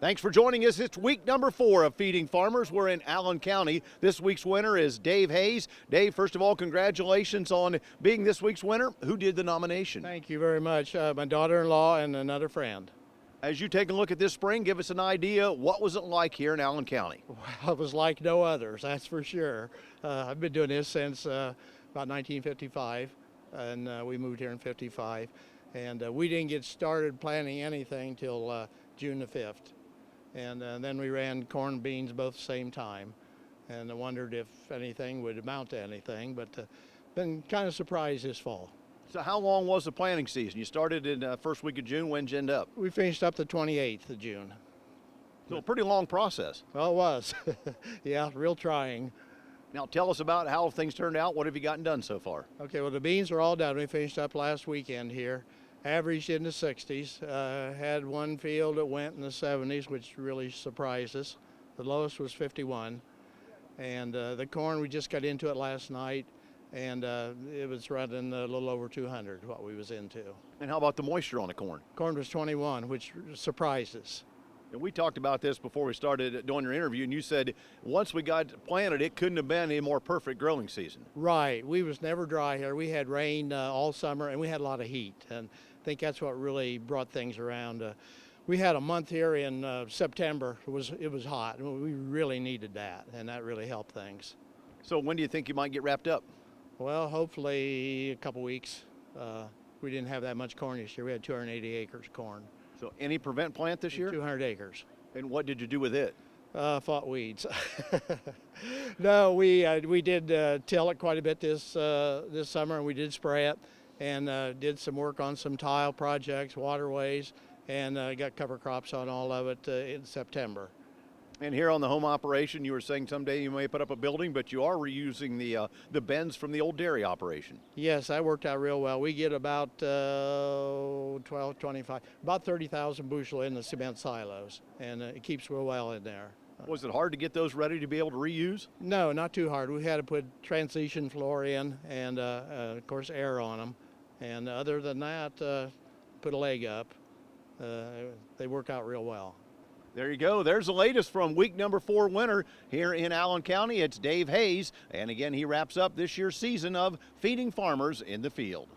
Thanks for joining us. It's week number 4 of Feeding Farmers. We're in Allen County. This week's winner is Dave Hays. Dave, first of all, congratulations on being this week's winner. Who did the nomination? Thank you very much. My daughter-in-law and another friend. As you take a look at this spring, give us an idea. What was it like here in Allen County? Well, it was like no others, that's for sure. I've been doing this since about 1955, and we moved here in 55. And we didn't get started planting anything till June the 5th. And then we ran corn and beans both the same time. And I wondered if anything would amount to anything, but been kind of surprised this fall. So how long was the planting season? You started in first week of June. When'd you end up? We finished up the 28th of June. So a pretty long process. Well, it was. Yeah, real trying. Now tell us about how things turned out. What have you gotten done so far? Okay, well, the beans are all done. We finished up last weekend here. Averaged in the 60s. Had one field that went in the 70s, which really surprised us. The lowest was 51. And the corn, we just got into it last night, and it was running a little over 200, what we was into. And how about the moisture on the corn? Corn was 21, which surprised us. And we talked about this before we started doing your interview, and you said once we got planted, it couldn't have been a more perfect growing season. Right. We was never dry here. We had rain all summer, and we had a lot of heat. And I think that's what really brought things around. We had a month here in September. It was hot, and we really needed that, and that really helped things. So when do you think you might get wrapped up? Well, hopefully a couple weeks. We didn't have that much corn this year. We had 280 acres of corn. So any prevent plant this year? 200 acres. And what did you do with it? Fought weeds. No, we did till it quite a bit this summer, and we did spray it, and did some work on some tile projects, waterways, and got cover crops on all of it in September. And here on the home operation, you were saying someday you may put up a building, but you are reusing the bends from the old dairy operation. Yes, that worked out real well. We get about 25, about 30,000 bushel in the cement silos, and it keeps real well in there. Was it hard to get those ready to be able to reuse? No, not too hard. We had to put transition floor in and, of course, air on them. And other than that, put a leg up. They work out real well. There you go. There's the latest from week number 4 winner here in Allen County. It's Dave Hays. And again, he wraps up this year's season of Feeding Farmers in the Field.